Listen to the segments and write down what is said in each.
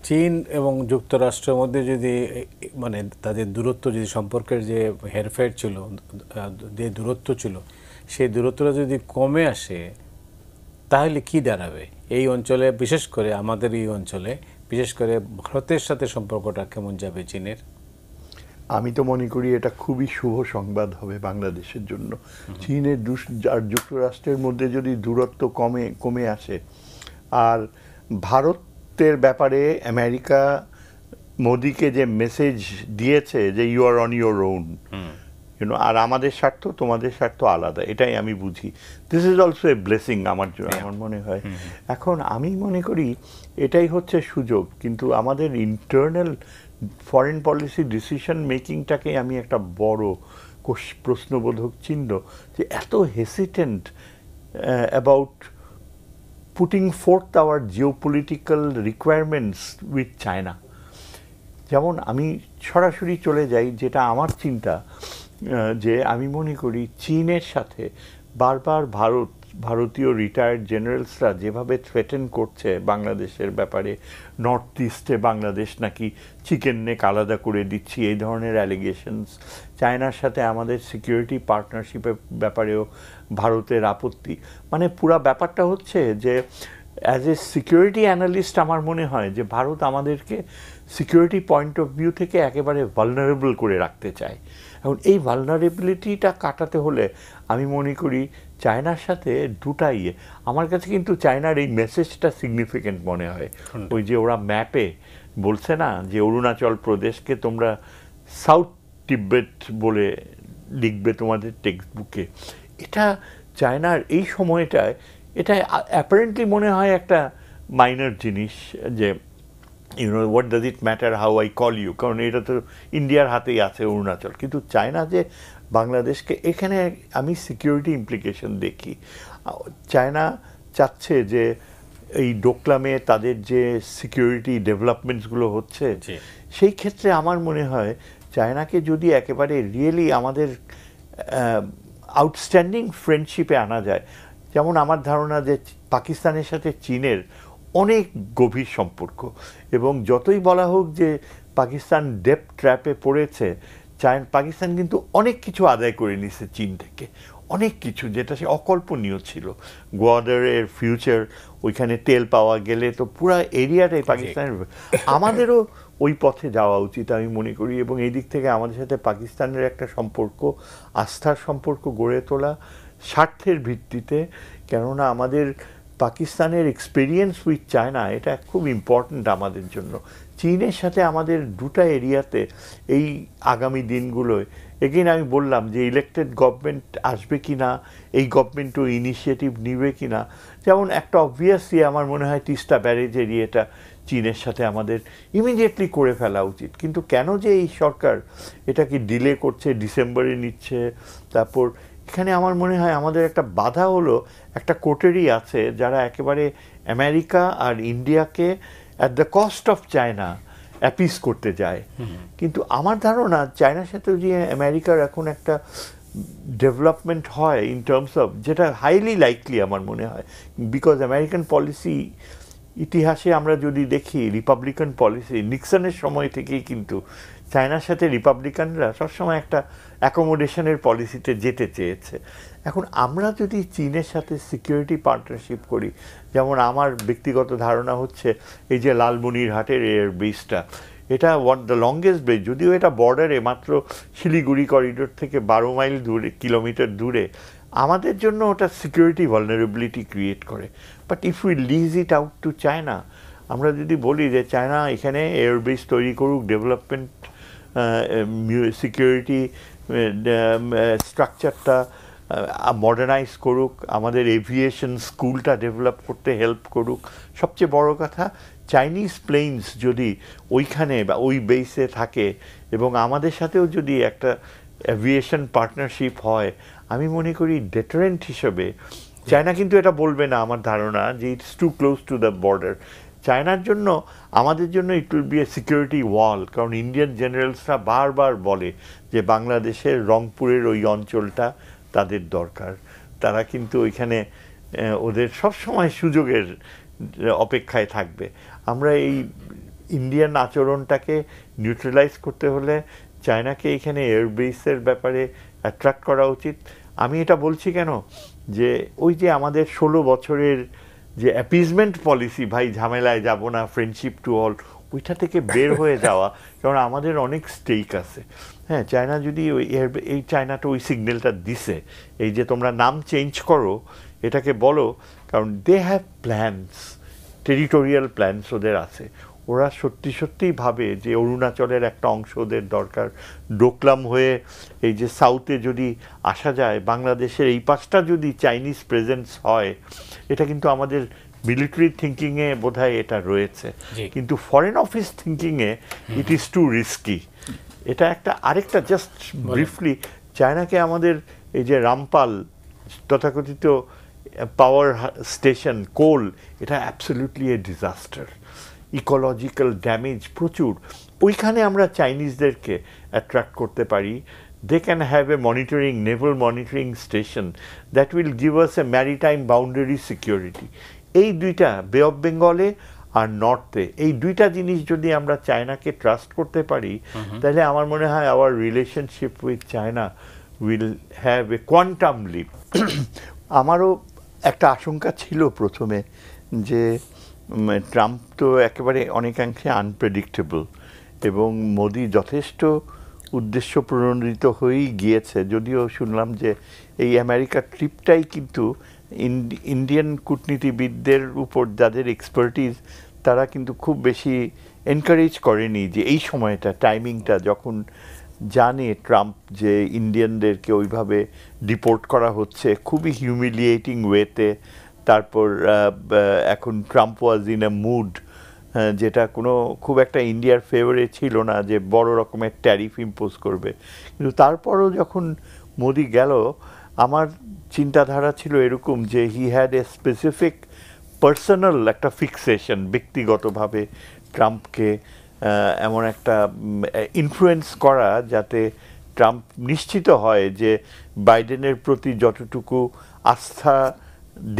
চীন এবং যুক্তরাষ্ট্রের মধ্যে যদি মানে তাদের দূরত্ব যদি সম্পর্কের যে হেরফের ছিল, যে দূরত্ব ছিল, সেই দূরত্বটা যদি কমে আসে তাহলে কি দাঁড়াবে এই অঞ্চলে, বিশেষ করে আমাদের এই অঞ্চলে, বিশেষ করে ভারতের সাথে সম্পর্কটা কেমন যাবে চীনের? আমি তো মনে করি এটা খুবই শুভ সংবাদ হবে বাংলাদেশের জন্য। চীনের আর যুক্তরাষ্ট্রের মধ্যে যদি দূরত্ব কমে আসে, আর ভারতের ব্যাপারে আমেরিকা মোদিকে যে মেসেজ দিয়েছে যে you are on your own, আর আমাদের স্বার্থ তোমাদের স্বার্থ আলাদা, এটাই আমি বুঝি। This is also a blessing আমার মনে হয়। এখন আমি মনে করি এটাই হচ্ছে সুযোগ, কিন্তু আমাদের ইন্টারনাল ফরেন পলিসি ডিসিশন মেকিংটাকে আমি একটা বড় প্রশ্নবোধক চিহ্ন, যে এত hesitant about putting forth our geopolitical requirements with China. যেমন আমি সরাসরি চলে যাই, যেটা আমার চিন্তা, যে আমি মনে করি চীনের সাথে বারবার ভারতীয় রিটায়ার্ড জেনারেলসরা যেভাবে থ্রেটেন করছে বাংলাদেশের ব্যাপারে, নর্থ ইস্টে বাংলাদেশ নাকি চিকেন নেক আলাদা করে দিচ্ছি, এই ধরনের অ্যালিগেশনস, চায়নার সাথে আমাদের সিকিউরিটি পার্টনারশিপের ব্যাপারেও ভারতের আপত্তি, মানে পুরা ব্যাপারটা হচ্ছে যে অ্যাজ এ সিকিউরিটি অ্যানালিস্ট আমার মনে হয় যে ভারত আমাদেরকে সিকিউরিটি পয়েন্ট অফ ভিউ থেকে একেবারে ভালনারেবল করে রাখতে চায়। এখন এই ভালনারেবিলিটিটা কাটাতে হলে আমি মনে করি চায়নার সাথে দুটাই, আমার কাছে কিন্তু চায়নার এই মেসেজটা সিগনিফিকেন্ট মনে হয়। ওই যে ওরা ম্যাপে বলছে না যে অরুণাচল প্রদেশকে তোমরা সাউথ তিব্বত বলে লিখবে তোমাদের টেক্সট বুকে, এটা চায়নার এই সময়টায় এটা অ্যাপারেন্টলি মনে হয় একটা মাইনর জিনিস, যে what does it matter how I call you, কারণ এটা তো ইন্ডিয়ার হাতেই আছে অরুণাচল। কিন্তু চায়না যে বাংলাদেশকে, এখানে আমি সিকিউরিটি ইমপ্লিকেশন দেখি। চায়না চাচ্ছে যে এই ডোকলামে তাদের যে সিকিউরিটি ডেভেলপমেন্টসগুলো হচ্ছে, সেই ক্ষেত্রে আমার মনে হয় চায়নাকে যদি একেবারে রিয়েলি আমাদের আউটস্ট্যান্ডিং ফ্রেন্ডশিপে আনা যায়, যেমন আমার ধারণা যে পাকিস্তানের সাথে চীনের অনেক গভীর সম্পর্ক, এবং যতই বলা হোক যে পাকিস্তান ডেপ ট্র্যাপে পড়েছে, পাকিস্তান কিন্তু অনেক কিছু আদায় করে নিছে চীন থেকে, অনেক কিছু যেটা সে অকল্পনীয় ছিল। গোয়াদারের ফিউচার, ওইখানে তেল পাওয়া গেলে তো পুরা এরিয়াটাই পাকিস্তানের। আমাদেরও ওই পথে যাওয়া উচিত আমি মনে করি, এবং এই দিক থেকে আমাদের সাথে পাকিস্তানের একটা সম্পর্ক, আস্থার সম্পর্ক গড়ে তোলা স্বার্থের ভিত্তিতে, কেননা আমাদের পাকিস্তানের এক্সপিরিয়েন্স উইথ চায়না এটা খুব ইম্পর্ট্যান্ট আমাদের জন্য। চীনের সাথে আমাদের দুটা এরিয়াতে এই আগামী দিনগুলোয়, এগেইন আমি বললাম যে ইলেক্টেড গভর্নমেন্ট আসবে কি না, এই গভর্নমেন্টও ইনিশিয়েটিভ নিবে কি না। যেমন একটা অবভিয়াসলি আমার মনে হয় তিস্তা ব্যারেজ এরিয়াটা চীনের সাথে আমাদের ইমিডিয়েটলি করে ফেলা উচিত, কিন্তু কেন যে এই সরকার এটাকে ডিলে করছে, ডিসেম্বরে নিচ্ছে, তারপর এখানে আমার মনে হয় আমাদের একটা বাধা হলো একটা কোটেরই আছে যারা একেবারে আমেরিকা আর ইন্ডিয়াকে at the cost of China appease করতে যায়। কিন্তু আমার ধারণা চায়নার সাথেও যে আমেরিকার এখন একটা ডেভেলপমেন্ট হয় ইন টার্মস অফ, যেটা হাইলি লাইকলি আমার মনে হয়, বিকজ আমেরিকান পলিসি ইতিহাসে আমরা যদি দেখি, রিপাবলিকান পলিসি নিক্সনের সময় থেকেই কিন্তু চায়নার সাথে রিপাবলিকানরা সবসময় একটা অ্যাকোমোডেশনের পলিসিতে যেতে চেয়েছে। এখন আমরা যদি চীনের সাথে সিকিউরিটি পার্টনারশিপ করি, যেমন আমার ব্যক্তিগত ধারণা হচ্ছে এই যে লালমনিরহাটের এয়ার বেসটা, এটা দ্য লংগেস্ট বেস, যদিও এটা বর্ডারে মাত্র শিলিগুড়ি করিডোর থেকে 12 মাইল দূরে, কিলোমিটার দূরে, আমাদের জন্য ওটা সিকিউরিটি ভালনারেবিলিটি ক্রিয়েট করে। But if we lease it out to China, আমরা যদি বলি যে চায়না এখানে এয়ারবেস তৈরি করুক, ডেভেলপমেন্ট সিকিউরিটি স্ট্রাকচারটা মডার্নাইজ করুক, আমাদের এভিয়েশন স্কুলটা ডেভেলপ করতে হেল্প করুক, সবচেয়ে বড় কথা চাইনিজ প্লেনস যদি ওইখানে বা ওই বেসে থাকে এবং আমাদের সাথেও যদি একটা এভিয়েশন পার্টনারশিপ হয়, আমি মনে করি ডেটারেন্ট হিসেবে, চায়না কিন্তু এটা বলবে না আমার ধারণা যে it's too close to the border, চায়নার জন্য আমাদের জন্য it will be a security wall. কারণ ইন্ডিয়ান জেনারেলসরা বারবার বলে যে বাংলাদেশের রংপুরের ওই অঞ্চলটা তাদের দরকার, তারা কিন্তু ওইখানে ওদের সবসময় সুযোগের অপেক্ষায় থাকবে। আমরা এই ইন্ডিয়ান আচরণটাকে নিউট্রালাইজ করতে হলে চায়নাকে এখানে এয়ারবেসের ব্যাপারে অ্যাট্রাক্ট করা উচিত। আমি এটা বলছি কেন, যে ওই যে আমাদের 16 বছরের যে অ্যাপিজমেন্ট পলিসি, ভাই ঝামেলায় যাব না, ফ্রেন্ডশিপ টু অল, ওইটা থেকে বের হয়ে যাওয়া, কারণ আমাদের অনেক স্টেক আছে। হ্যাঁ, চায়না যদি এই চায়নাটা ওই সিগন্যালটা দিছে, এই যে তোমরা নাম চেঞ্জ করো, এটাকে বলো, কারণ they have plans, territorial plans ওদের আছে। ওরা সত্যি সত্যিই ভাবে যে অরুণাচলের একটা অংশ ওদের দরকার, ডোকলাম হয়ে এই যে সাউথে যদি আসা যায়, বাংলাদেশের এই পাশটা যদি চাইনিজ প্রেজেন্স হয়, এটা কিন্তু আমাদের মিলিটারি থিঙ্কিংয়ে বোধহয় এটা রয়েছে, কিন্তু ফরেন অফিস থিঙ্কিংয়ে ইট ইজ টু রিস্কি। এটা একটা আরেকটা জাস্ট ব্রিফলি, চায়নাকে আমাদের এই যে রামপাল তথাকথিত পাওয়ার স্টেশন, কোল, এটা absolutely a disaster, ecological damage প্রচুর। ওইখানে আমরা চাইনিজদেরকে অ্যাট্রাক্ট করতে পারি। They can have a naval monitoring station that will give us a maritime boundary security. এই দুইটা, বে অফ বেঙ্গলে আর নর্থে, এই দুইটা জিনিস যদি আমরা চায়নাকে ট্রাস্ট করতে পারি, তাহলে আমার মনে হয় our relationship with China will have a quantum leap. আমারও একটা আশঙ্কা ছিল প্রথমে যে ট্রাম্প তো একেবারে অনেকাংশে আনপ্রেডিক্টেবল, এবং মোদি যথেষ্ট উদ্দেশ্য প্রণোদিত হয়েই গিয়েছে। যদিও শুনলাম যে এই আমেরিকার ট্রিপটাই কিন্তু ইন্ডিয়ান কূটনীতিবিদদের উপর যাদের এক্সপার্টিজ, তারা কিন্তু খুব বেশি এনকারেজ করেনি যে এই সময়টা, টাইমিংটা, যখন জানে ট্রাম্প যে ইন্ডিয়ানদেরকে ওইভাবে ডিপোর্ট করা হচ্ছে খুবই হিউমিলিয়েটিং ওয়েতে। তারপর এখন Trump was in a mood, যেটা কোনো খুব একটা ইন্ডিয়ার ফেভারে ছিল না, যে বড় রকমের ট্যারিফ ইম্পোজ করবে। কিন্তু তারপরও যখন মোদি গেল, আমার চিন্তাধারা ছিল এরকম যে he had a specific personal একটা ফিক্সেশন, ব্যক্তিগতভাবে ট্রাম্পকে এমন একটা ইনফ্লুয়েন্স করা, যাতে ট্রাম্প নিশ্চিত হয় যে বাইডেনের প্রতি যতটুকু আস্থা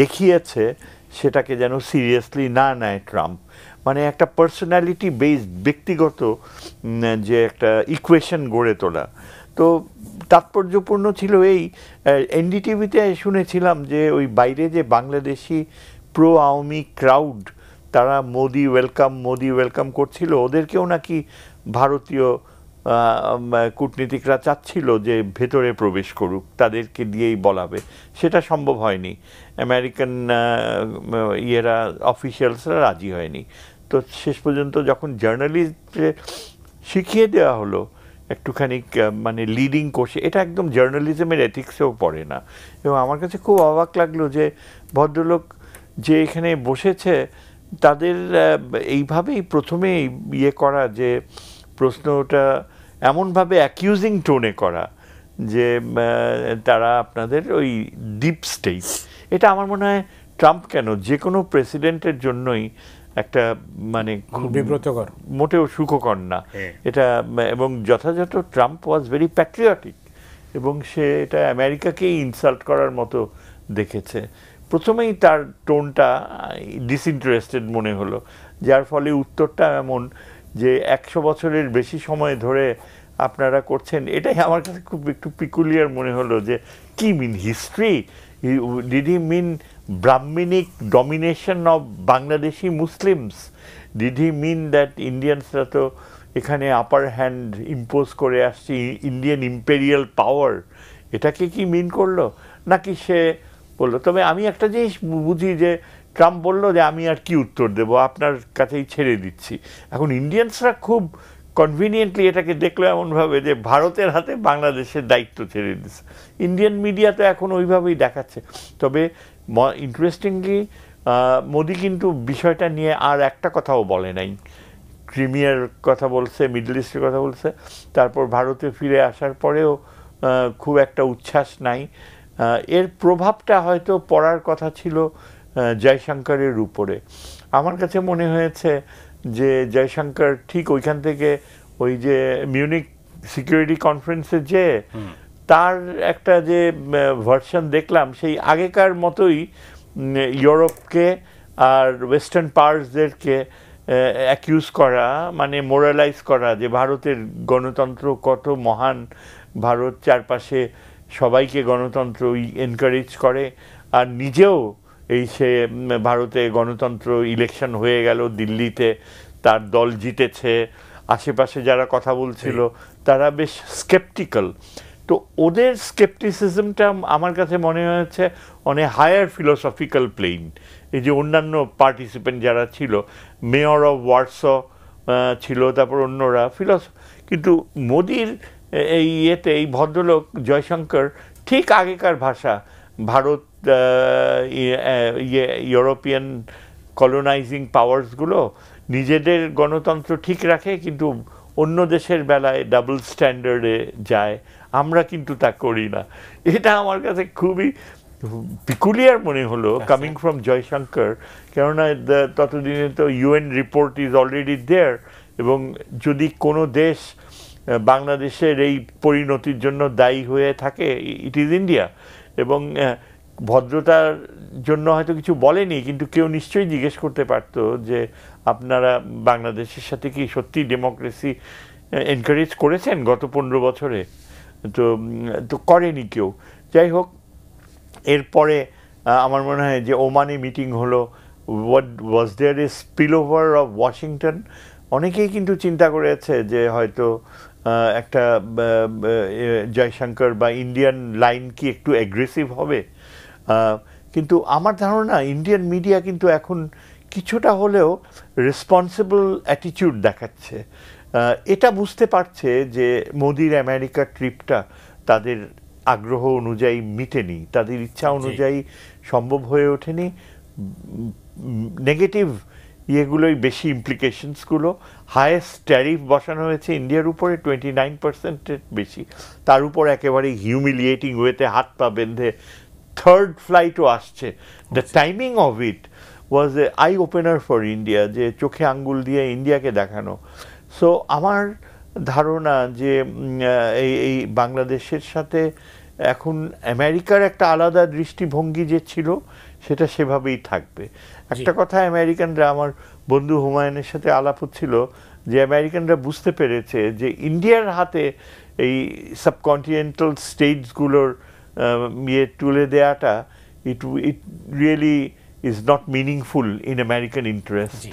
দেখিয়েছে সেটাকে যেন সিরিয়াসলি না নেয় ট্রাম্প। মানে একটা পার্সোনালিটি বেসড, ব্যক্তিগত যে একটা ইকুয়েশন গড়ে তোলা। তো তাৎপর্যপূর্ণ ছিল এই, এনডিটিভিতে শুনেছিলাম যে ওই বাইরে যে বাংলাদেশি প্রো আওয়ামী ক্রাউড, তারা মোদি ওয়েলকাম করছিল, ওদেরকেও নাকি ভারতীয় কূটনীতিকরা চাচ্ছিল যে ভেতরে প্রবেশ করুক, তাদেরকে দিয়েই বলাবে। সেটা সম্ভব হয়নি, আমেরিকান অফিসিয়ালসরা রাজি হয়নি। তো শেষ পর্যন্ত যখন জার্নালিস্টে শিখিয়ে দেওয়া হলো একটুখানি মানে লিডিং কোর্সে, এটা একদম জার্নালিজমের এথিক্সেও পড়ে না। এবং আমার কাছে খুব অবাক লাগলো যে ভদ্রলোক যে এখানে বসেছে, তাদের এইভাবেই প্রথমে ইয়ে করা, যে প্রশ্নটা এমনভাবে অ্যাকিউজিং টোনে করা যে তারা আপনাদের ওই ডিপ স্টেট। এটা আমার মনে হয় ট্রাম্প কেন, যে কোনো প্রেসিডেন্টের জন্যই একটা মানে খুব বিব্রতকর, মোটেও সুখকর না এটা। এবং যথাযথ ট্রাম্প ওয়াজ ভেরি প্যাট্রিয়টিক, এবং সে এটা আমেরিকাকেই ইনসাল্ট করার মতো দেখেছে। প্রথমেই তার টোনটা ডিসইন্টারেস্টেড মনে হলো, যার ফলে উত্তরটা এমন যে 100 বছরের বেশি সময় ধরে আপনারা করছেন। এটাই আমার কাছে খুব একটু পিকুলিয়ার মনে হলো, যে কি mean history, did he mean Brahmanic domination of Bangladeshi Muslims, did he mean that ইন্ডিয়ানসরা তো এখানে আপার হ্যান্ড ইম্পোজ করে আসছে, ইন্ডিয়ান ইম্পেরিয়াল পাওয়ার, এটাকে কি মিন করলো নাকি সে বললো? তবে আমি একটা জিনিস বুঝি যে ট্রাম্প বলল যে আমি আর কি উত্তর দেবো, আপনার কাছেই ছেড়ে দিচ্ছি। এখন ইন্ডিয়ানসরা খুব কনভিনিয়েন্টলি এটাকে দেখলো এমনভাবে যে ভারতের হাতে বাংলাদেশের দায়িত্ব ছেড়ে দিচ্ছে। ইন্ডিয়ান মিডিয়া তো এখন ওইভাবেই দেখাচ্ছে। তবে ইন্টারেস্টিংলি মোদি কিন্তু বিষয়টা নিয়ে আর একটা কথাও বলে নাই। ক্রিমিয়ার কথা বলছে, মিডল ইস্টের কথা বলছে, তারপর ভারতে ফিরে আসার পরেও খুব একটা উচ্ছ্বাস নাই। এর প্রভাবটা হয়তো পড়ার কথা ছিল জয়শঙ্করের উপরে। আমার কাছে মনে হয়েছে যে জয়শঙ্কর ঠিক ওইখান থেকে ওই যে মিউনিক সিকিউরিটি কনফারেন্সে যে তার একটা যে ভার্সন দেখলাম, সেই আগেকার মতোই ইউরোপকে আর ওয়েস্টার্ন পাওয়ার্সদেরকে অ্যাকিউজ করা, মানে মোরালাইজ করা যে ভারতের গণতন্ত্র কত মহান, ভারত চারপাশে সবাইকে গণতন্ত্র এনকারেজ করে, আর নিজেও এই সে ভারতে গণতন্ত্র ইলেকশন হয়ে গেল, দিল্লিতে তার দল জিতেছে, আশেপাশে যারা কথা বলছিল তারা বেশ স্কেপটিক্যাল। তো ওদের স্কেপটিসিজমটা আমার কাছে মনে হয়েছে অনেক হায়ার ফিলোসফিক্যাল প্লেন। এই যে অন্যান্য পার্টিসিপেন্ট যারা ছিল, মেয়র অফ ওয়ার্স ছিল, তারপর অন্যরা কিন্তু মোদির এই ইয়েতে এই ভদ্রলোক জয়শঙ্কর ঠিক আগেকার ভাষা, ভারত ইউরোপিয়ান কলোনাইজিং পাওয়ার্সগুলো নিজেদের গণতন্ত্র ঠিক রাখে কিন্তু অন্য দেশের বেলায় ডাবল স্ট্যান্ডার্ডে যায়, আমরা কিন্তু তা করি না। এটা আমার কাছে খুবই পিকুলিয়ার মনে হলো কামিং ফ্রম জয়শঙ্কর, কেননা ততদিনে তো ইউএন রিপোর্ট ইজ অলরেডি দেয়ার, এবং যদি কোনো দেশ বাংলাদেশের এই পরিণতির জন্য দায়ী হয়ে থাকে, ইট ইজ ইন্ডিয়া। এবং ভদ্রতার জন্য হয়তো কিছু বলেনি, কিন্তু কেউ নিশ্চয়ই জিজ্ঞেস করতে পারতো যে আপনারা বাংলাদেশের সাথে কি সত্যি ডেমোক্রেসি এনকারেজ করেছেন গত 15 বছরে? তো করেনি কেউ। যাই হোক, এরপরে আমার মনে হয় যে ওমানে মিটিং হলো, what was there a spill over of Washington. অনেকেই কিন্তু চিন্তা করেছে যে হয়তো একটা জয়শঙ্কর বা ইন্ডিয়ান লাইন কি একটু অ্যাগ্রেসিভ হবে, কিন্তু আমার ধারণা ইন্ডিয়ান মিডিয়া কিন্তু এখন কিছুটা হলেও রেসপন্সিবল অ্যাটিটিউড দেখাচ্ছে। এটা বুঝতে পারছে যে মোদির আমেরিকা ট্রিপটা তাদের আগ্রহ অনুযায়ী মিটেনি, তাদের ইচ্ছা অনুযায়ী সম্ভব হয়ে ওঠেনি। নেগেটিভ ইয়েগুলোই বেশি, ইমপ্লিকেশনসগুলো। হায়েস্ট ট্যারিফ বসানো হয়েছে ইন্ডিয়ার উপরে 29%-এর বেশি, তার উপর একেবারে হিউমিলিয়েটিং ওয়েতে হাত পা বেঁধে থার্ড ফ্লাইটও আসছে। The timing of it was A I opener for India, যে চোখে আঙ্গুল দিয়ে ইন্ডিয়াকে দেখানো। সো আমার ধারণা যে এই বাংলাদেশের সাথে এখন আমেরিকার একটা আলাদা দৃষ্টিভঙ্গি যে ছিল সেটা সেভাবেই থাকবে। একটা কথা আমেরিকানরা, আমার বন্ধু হুমায়ুনের সাথে আলাপ হচ্ছিল, যে আমেরিকানরা বুঝতে পেরেছে যে ইন্ডিয়ার হাতে এই সাবকন্টিনেন্টাল স্টেটসগুলোর ইয়ে তুলে দেওয়াটা it really is not meaningful in American interest.